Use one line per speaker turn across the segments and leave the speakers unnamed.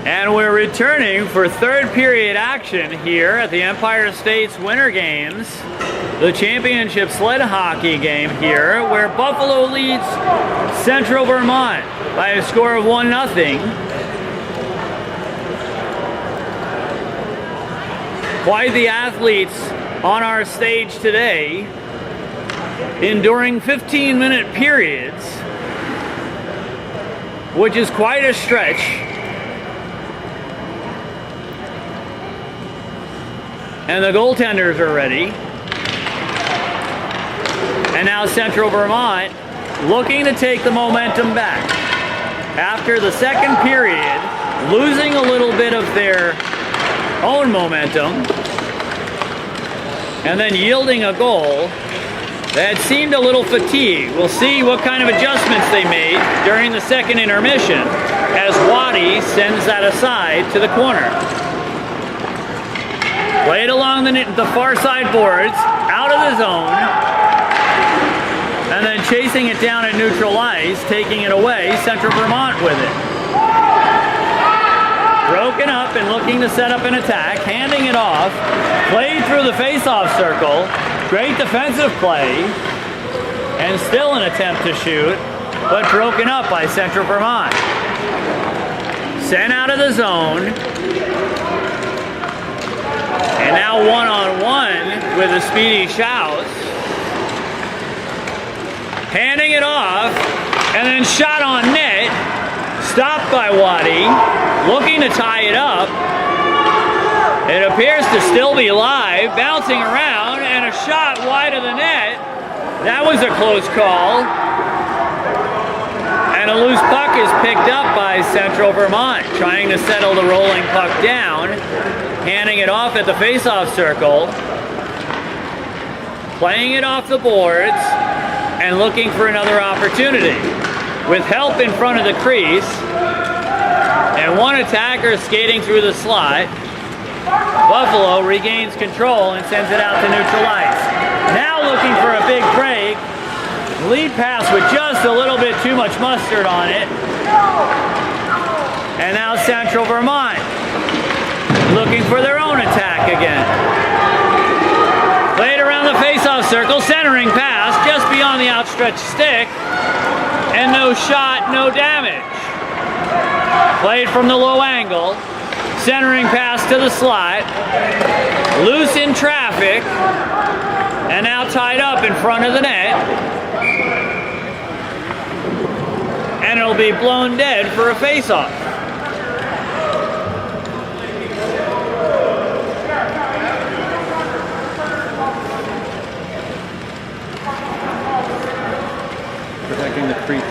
And we're returning for third period action here at the Empire State's Winter Games, the championship sled hockey game here, where Buffalo leads Central Vermont by a score of 1-0. Quite the athletes on our stage today, enduring 15-minute periods, which is quite a stretch. And the goaltenders are ready. And now Central Vermont looking to take the momentum back. After the second period, losing a little bit of their own momentum, and then yielding a goal that seemed a little fatigued. We'll see what kind of adjustments they made during the second intermission as Waddy sends that aside to the corner. Played along the far side boards, out of the zone, and then chasing it down at neutral ice, taking it away, Central Vermont with it. Broken up and looking to set up an attack, handing it off, played through the face-off circle, great defensive play, and still an attempt to shoot, but broken up by Central Vermont. Sent out of the zone. And now one-on-one with a speedy Schaus. Handing it off, and then shot on net. Stopped by Waddy, looking to tie it up. It appears to still be live, bouncing around, and a shot wide of the net. That was a close call. And a loose puck is picked up by Central Vermont, trying to settle the rolling puck down. Handing it off at the face-off circle, playing it off the boards, and looking for another opportunity. With help in front of the crease, and one attacker skating through the slot, Buffalo regains control and sends it out to neutral ice. Now looking for a big break. Lead pass with just a little bit too much mustard on it. And now Central Vermont looking for their own attack again. Played around the face-off circle, centering pass just beyond the outstretched stick, and no shot, no damage. Played from the low angle, centering pass to the slot, loose in traffic, and now tied up in front of the net. And it'll be blown dead for a face-off.
Protecting the crease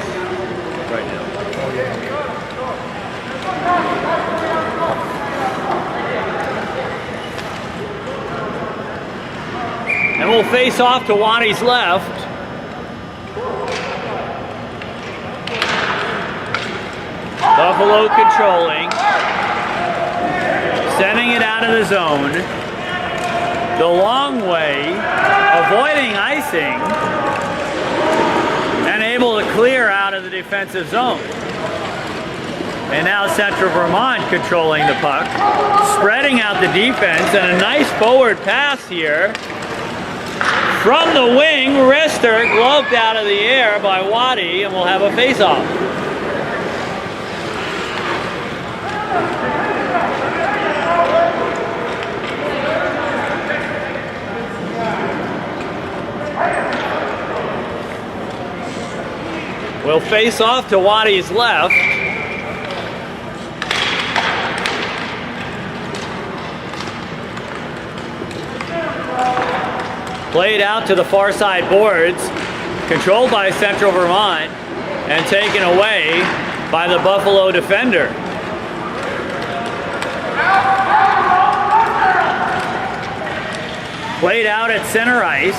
right now.
And we'll face off to Waddy's left. Buffalo controlling. Sending it out of the zone. The long way, avoiding icing. And able to clear out of the defensive zone. And now Central Vermont controlling the puck, spreading out the defense, and a nice forward pass here. From the wing, wrister gloved out of the air by Waddy, and we'll have a face-off. We'll face off to Waddy's left. Played out to the far side boards, controlled by Central Vermont, and taken away by the Buffalo defender. Played out at center ice.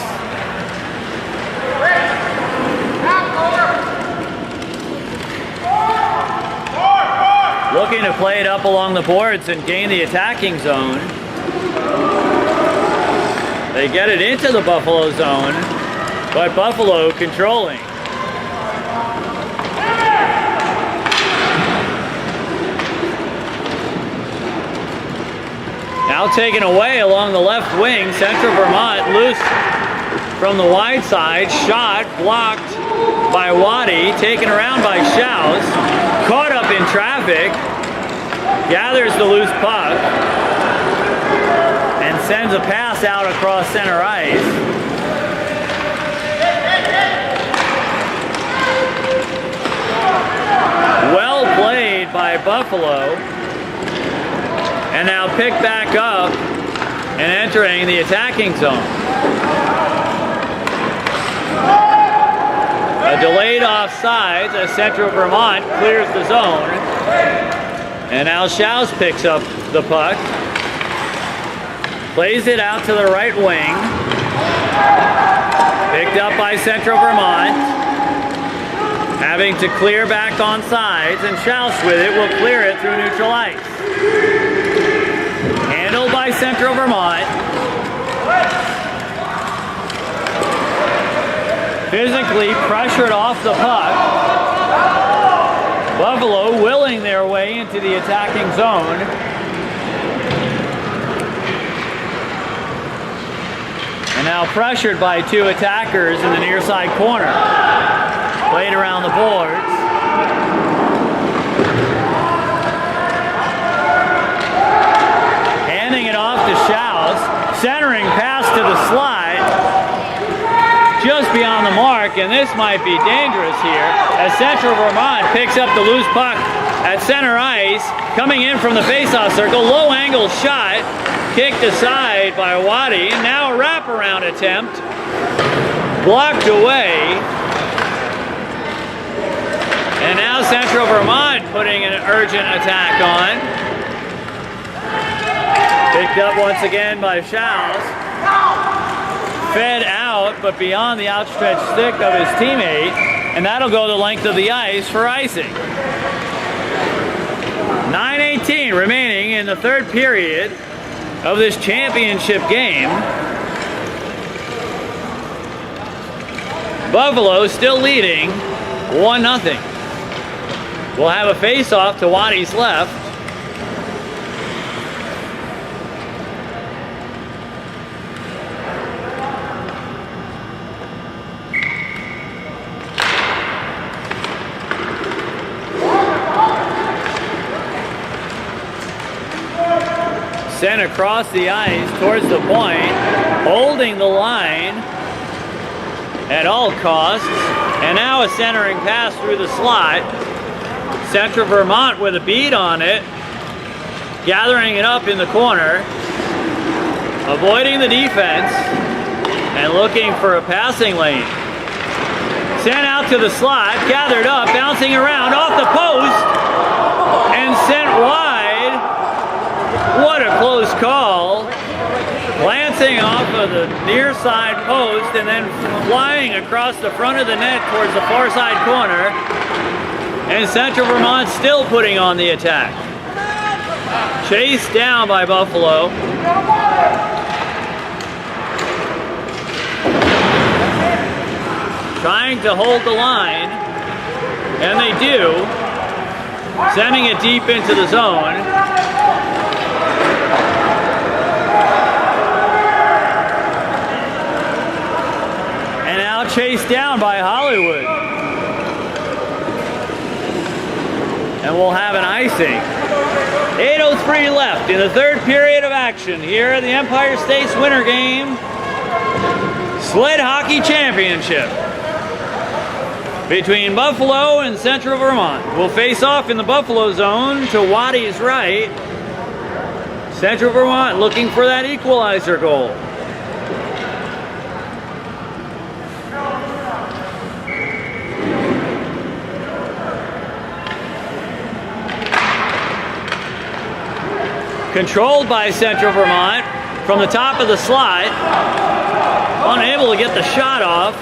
Looking to play it up along the boards and gain the attacking zone. They get it into the Buffalo zone, but Buffalo controlling. Now taken away along the left wing, Central Vermont loose from the wide side, shot blocked by Waddy, taken around by Schaus, caught up in traffic, gathers the loose puck, and sends a pass out across center ice. Well played by Buffalo, and now picked back up and entering the attacking zone. A delayed offsides as Central Vermont clears the zone. And now Schaus picks up the puck. Plays it out to the right wing. Picked up by Central Vermont. Having to clear back on sides, and Schaus with it will clear it through neutral ice. Handled by Central Vermont. Physically pressured off the puck. Buffalo willing their way into the attacking zone. And now pressured by two attackers in the near side corner. Played around the boards. Handing it off to Schaus. Centering pass to the slide. Just beyond the mark, and this might be dangerous here as Central Vermont picks up the loose puck at center ice, coming in from the faceoff circle. Low angle shot, kicked aside by Waddy. Now a wraparound attempt, blocked away. And now Central Vermont putting an urgent attack on. Picked up once again by Schaus. Fed out, but beyond the outstretched stick of his teammate, and that'll go the length of the ice for icing. 9:18 remaining in the third period of this championship game. Buffalo still leading 1-0. We'll have a face-off to Waddy's left. Sent across the ice towards the point, holding the line at all costs, and now a centering pass through the slot. Central Vermont with a bead on it, gathering it up in the corner, avoiding the defense, and looking for a passing lane. Sent out to the slot, gathered up, bouncing around off the post, and sent wide. What a close call. Glancing off of the near side post and then flying across the front of the net towards the far side corner. And Central Vermont still putting on the attack. Chased down by Buffalo. Trying to hold the line. And they do. Sending it deep into the zone. Chased down by Hollywood. And we'll have an icing. 8:03 left in the third period of action here at the Empire State's Winter Game Sled Hockey Championship between Buffalo and Central Vermont. We'll face off in the Buffalo zone to Waddy's right. Central Vermont looking for that equalizer goal. Controlled by Central Vermont from the top of the slot. Unable to get the shot off.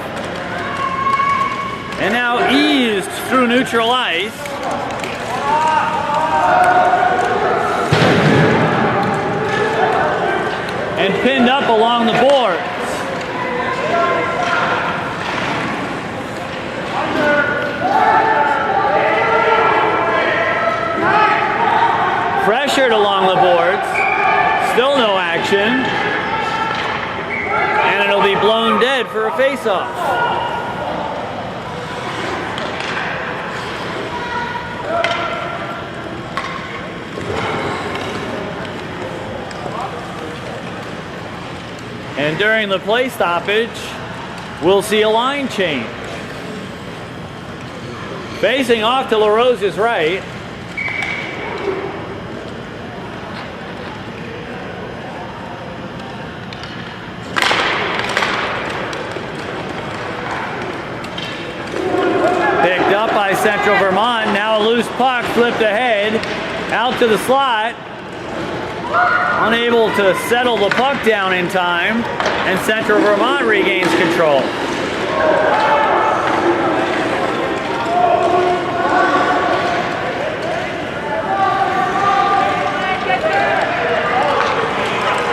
And now eased through neutral ice. And pinned up along the boards. Pressured along the boards. Still no action. And it'll be blown dead for a face-off. And during the play stoppage, we'll see a line change. Facing off to LaRose's right. Picked up by Central Vermont. Now a loose puck flipped ahead. Out to the slot. Unable to settle the puck down in time. And Central Vermont regains control.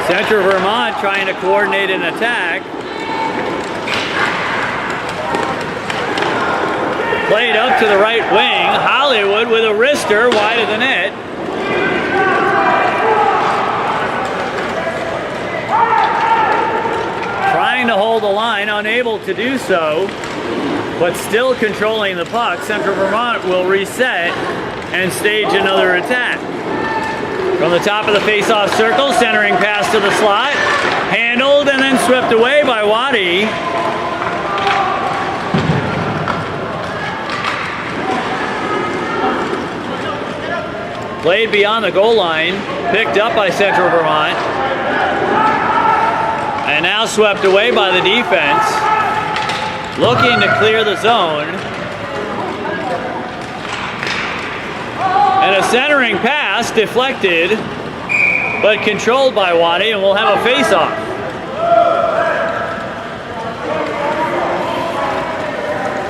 Central Vermont trying to coordinate an attack. Played up to the right wing. Hollywood with a wrister wide of the net. Trying to hold the line, unable to do so, but still controlling the puck. Central Vermont will reset and stage another attack. From the top of the face-off circle, centering pass to the slot. Handled and then swept away by Waddy. Played beyond the goal line, picked up by Central Vermont. And now swept away by the defense. Looking to clear the zone. And a centering pass deflected, but controlled by Waddy, and we'll have a face-off.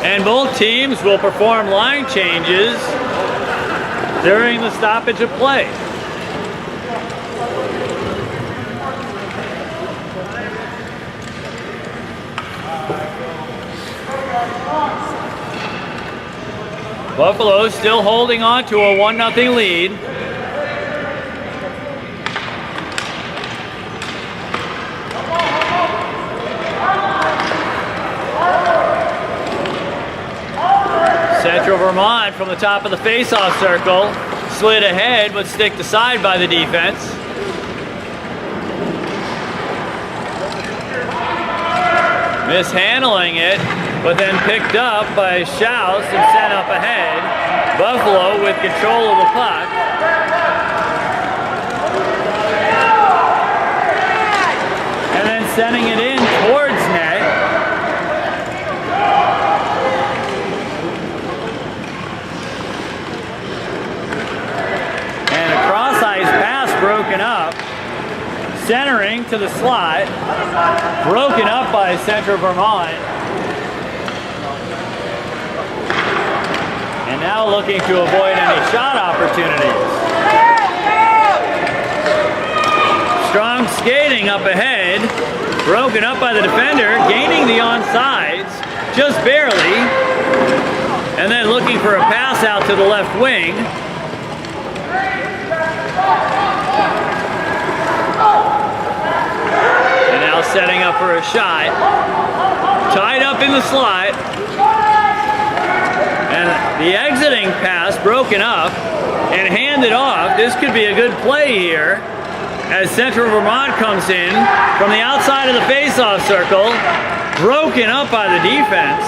And both teams will perform line changes during the stoppage of play. Buffalo still holding on to a 1-0 lead. Central Vermont from the top of the face-off circle. Slid ahead, but sticked aside by the defense. Mishandling it, but then picked up by Schaus and sent up ahead. Buffalo with control of the puck. And then sending it in towards net. And a cross-ice pass broken up. Centering to the slot. Broken up by Central Vermont. And now looking to avoid any shot opportunities. Strong skating up ahead. Broken up by the defender. Gaining the onside. Just barely. And then looking for a pass out to the left wing. And now setting up for a shot. Tied up in the slot. And the exiting pass broken up and handed off. This could be a good play here as Central Vermont comes in from the outside of the face-off circle. Broken up by the defense.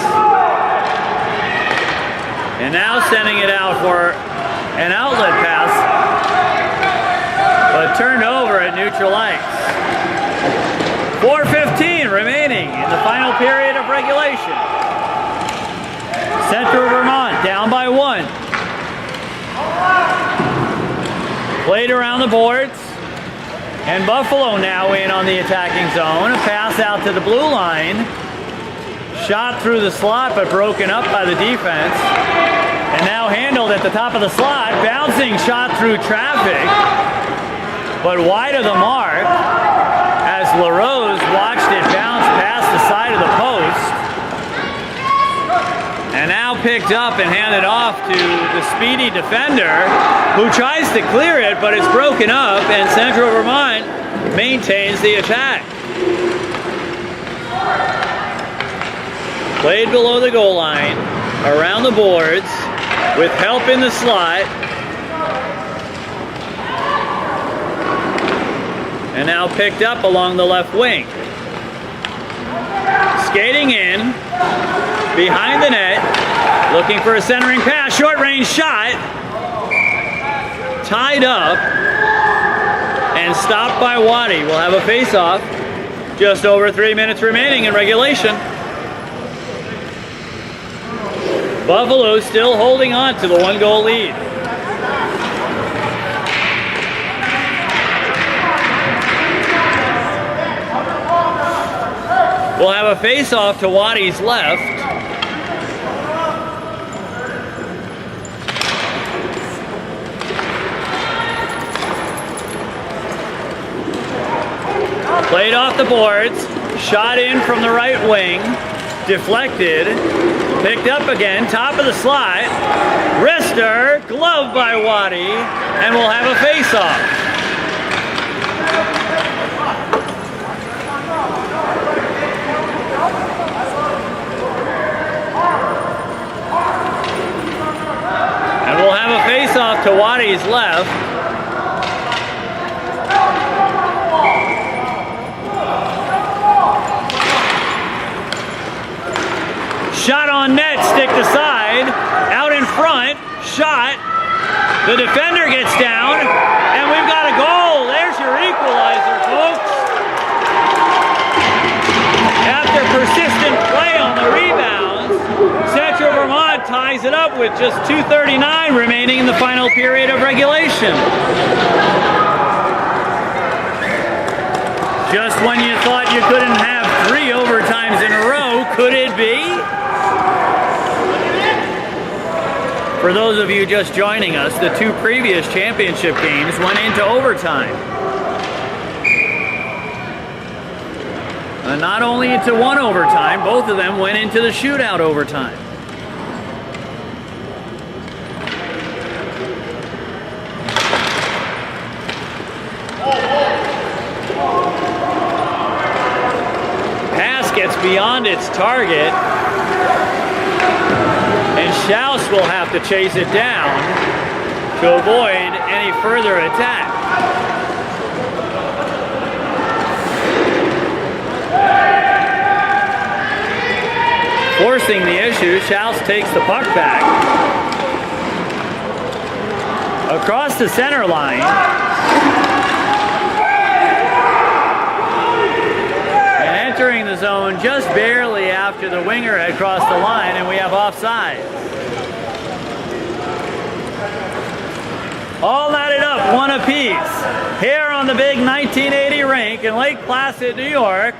And now sending it out for an outlet pass. But turned over at neutral ice. 4:15 remaining in the final period of regulation. Central Vermont down by 1. Played around the boards. And Buffalo now in on the attacking zone. A pass out to the blue line. Shot through the slot but broken up by the defense. And now handled at the top of the slot. Bouncing shot through traffic. But wide of the mark as LaRose watched it bounce past the side of the post. And now picked up and handed off to the speedy defender who tries to clear it, but it's broken up, and Central Vermont maintains the attack. Played below the goal line, around the boards, with help in the slot. And now picked up along the left wing. Skating in, behind the net, looking for a centering pass, short range shot. Tied up and stopped by Waddy. We'll have a face-off. Just over 3 minutes remaining in regulation. Buffalo still holding on to the 1-goal lead. We'll have a face-off to Waddy's left. Played off the boards, shot in from the right wing, deflected, picked up again, top of the slot, wrister, glove by Waddy, and we'll have a face-off. And we'll have a face-off to Waddy's left. Shot on net, stick to side, out in front, shot. The defender gets down, and we've got a goal. There's your equalizer, folks. After persistent play on the rebounds, Central Vermont ties it up with just 2:39 remaining in the final period of regulation. Just when you thought you couldn't have 3 overtimes in a row, could it be? For those of you just joining us, the 2 previous championship games went into overtime. And not only into 1 overtime, both of them went into the shootout overtime. Pass gets beyond its target. And Schaus will have to chase it down to avoid any further attack. Forcing the issue, Schaus takes the puck back. Across the center line. And entering the zone just barely after the winger had crossed the line, and we have offside. All knotted up, 1 apiece, here on the big 1980 rink in Lake Placid, New York,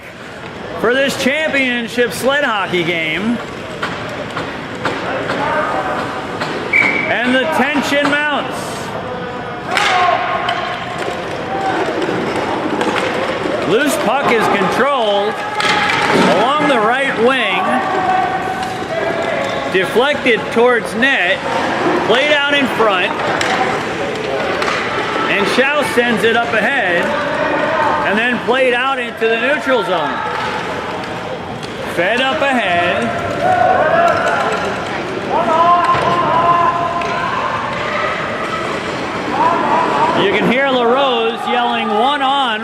for this championship sled hockey game. And the tension mounts. Loose puck is controlled along the right wing, deflected towards net, played out in front, and Schaus sends it up ahead, and then played out into the neutral zone. Fed up ahead. You can hear LaRose yelling, one on,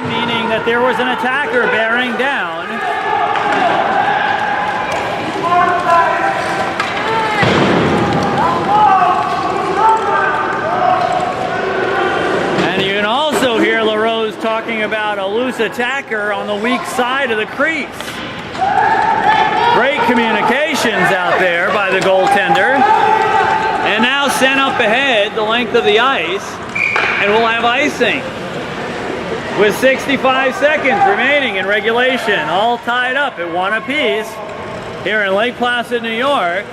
meaning that there was an attacker bearing down. And you can also hear LaRose talking about a loose attacker on the weak side of the crease. Great communications out there by the goaltender. And now sent up ahead the length of the ice, and we'll have icing. With 65 seconds remaining in regulation, all tied up at 1 apiece here in Lake Placid, New York.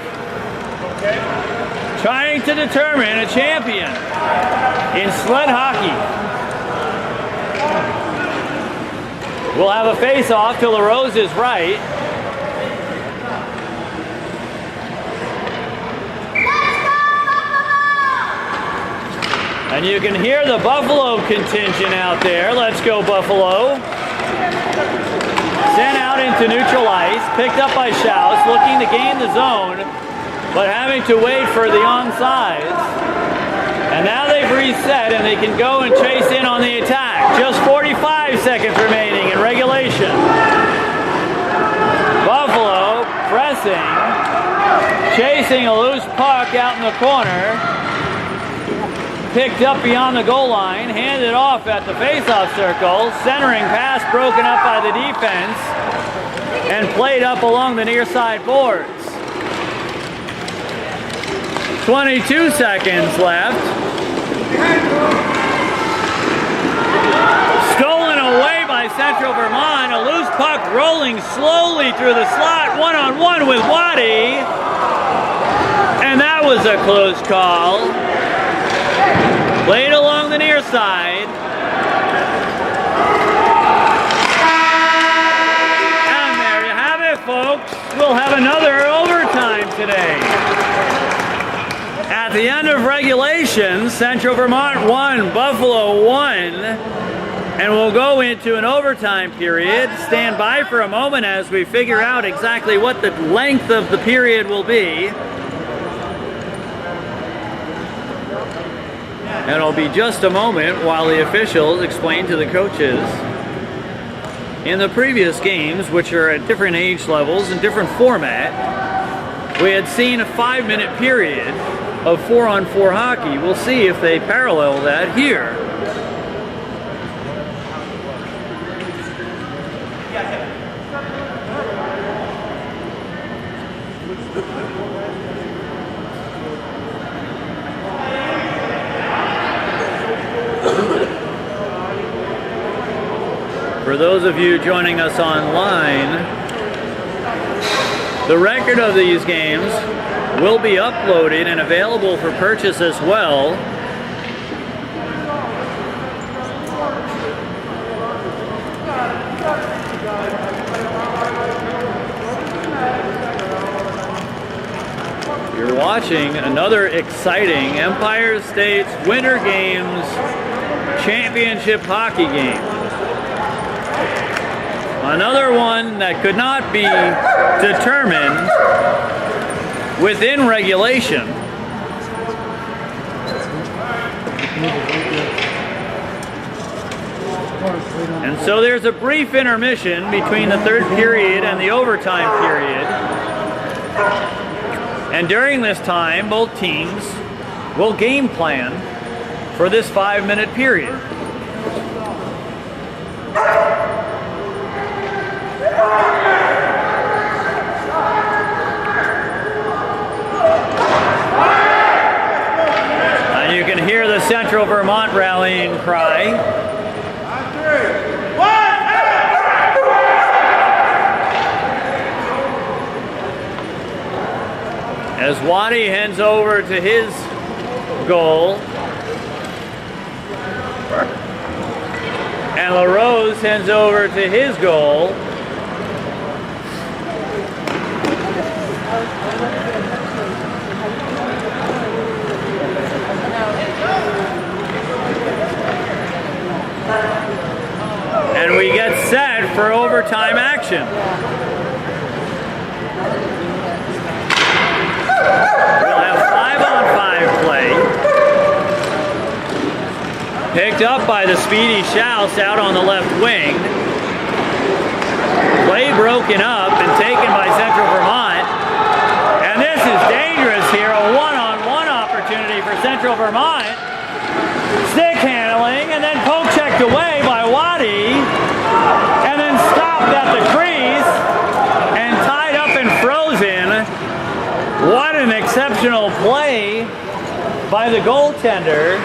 Trying to determine a champion in sled hockey. We'll have a face-off to LaRose's right. And you can hear the Buffalo contingent out there. Let's go Buffalo. Sent out into neutral ice, picked up by Schaus, looking to gain the zone, but having to wait for the onside. And now they've reset and they can go and chase in on the attack. Just 45 seconds remaining in regulation. Buffalo pressing, chasing a loose puck out in the corner. Picked up beyond the goal line, handed off at the faceoff circle. Centering pass broken up by the defense and played up along the near side boards. 22 seconds left. Stolen away by Central Vermont. A loose puck rolling slowly through the slot. One-on-one with Waddy. And that was a close call. Played along the near side. And there you have it, folks. We'll have another overtime today. At the end of regulation, Central Vermont 1, Buffalo 1. And we'll go into an overtime period. Stand by for a moment as we figure out exactly what the length of the period will be. And it'll be just a moment while the officials explain to the coaches. In the previous games, which are at different age levels and different format, we had seen a 5-minute period of 4-on-4 hockey. We'll see if they parallel that here. For those of you joining us online, the record of these games will be uploaded and available for purchase as well. You're watching another exciting Empire State's Winter Games Championship hockey game. Another one that could not be determined within regulation. And so there's a brief intermission between the third period and the overtime period. And during this time, both teams will game plan for this 5-minute period. And you can hear the Central Vermont rallying cry. As Waddy heads over to his goal. And LaRose heads over to his goal. And we get set for overtime action. We'll have 5-on-5 play. Picked up by the speedy Schaus out on the left wing. Play broken up and taken by Central Vermont. And this is dangerous here. A one-on-one opportunity for Central Vermont. Stick handling and then poke checked away by Waddy. And then stopped at the crease and tied up and frozen. What an exceptional play by the goaltender,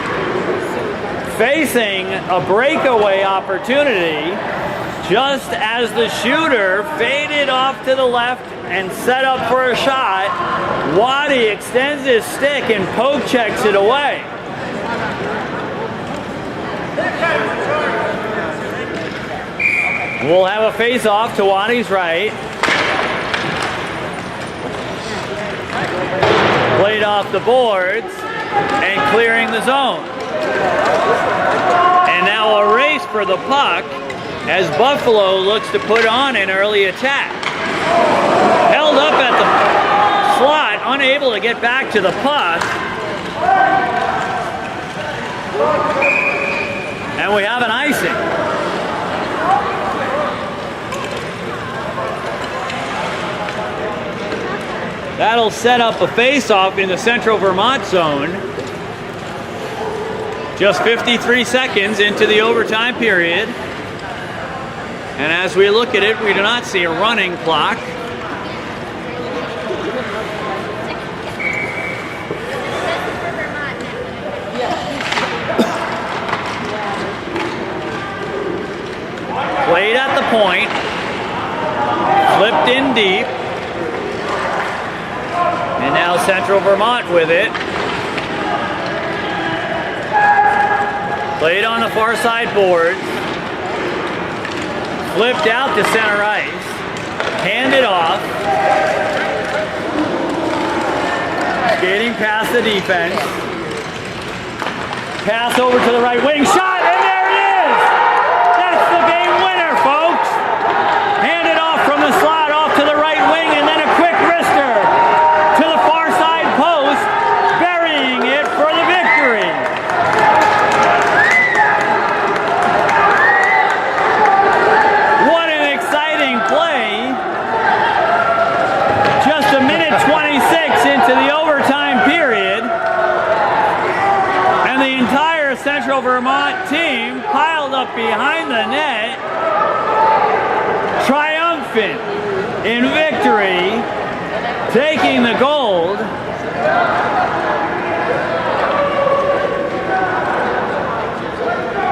facing a breakaway opportunity just as the shooter faded off to the left and set up for a shot. Waddy extends his stick and poke checks it away. We'll have a face-off to Waddy's right. Played off the boards and clearing the zone. And now a race for the puck as Buffalo looks to put on an early attack. Held up at the slot, unable to get back to the puck. And we have an icing. That'll set up a face-off in the Central Vermont zone. Just 53 seconds into the overtime period. And as we look at it, we do not see a running clock. Played at the point, flipped in deep, and now Central Vermont with it. Played on the far side board, flipped out to center ice, handed off, skating past the defense, pass over to the right wing, shot, and there it is! That's the game winner, folks! Handed off from the slot off to the right wing, and then a quick wrister to the far side post, burying it for the victory. What an exciting play! Just a minute 26 into the overtime period, and the entire Central Vermont team piled up behind the net, triumphant in victory, taking the gold.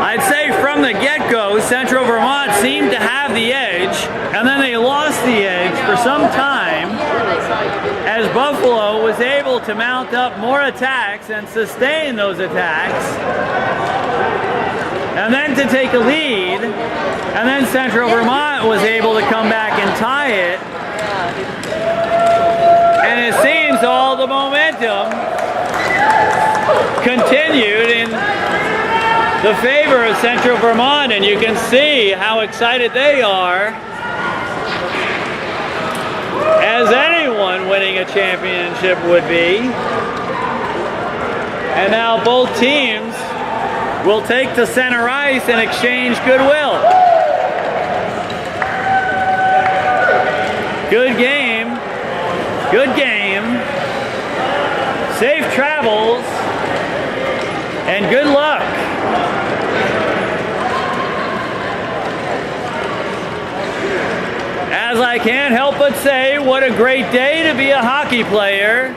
I'd say from the get-go, Central Vermont seemed to have the edge, and then they lost the edge for some time as Buffalo was able to mount up more attacks and sustain those attacks, and then to take a lead, and then Central Vermont was able to come back and tie it. And it seems all the momentum continued in the favor of Central Vermont, and you can see how excited they are, as anyone winning a championship would be. And now both teams will take to center ice and exchange goodwill. Good game. Good game. Safe travels. And good luck. As I can't help but say, what a great day to be a hockey player.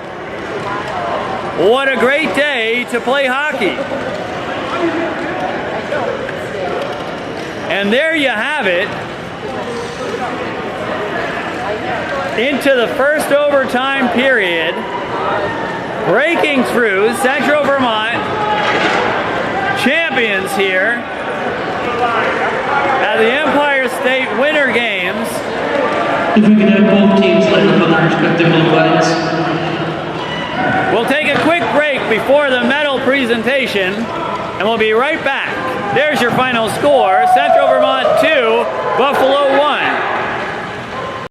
What a great day to play hockey. And there you have it. Into the first overtime period. Breaking through, Central Vermont, champions here at the Empire State Winter Games.
If we can have both teams line up on their respective blue lines.
We'll take a quick break before the medal presentation, and we'll be right back. There's your final score, Central Vermont 2, Buffalo 1.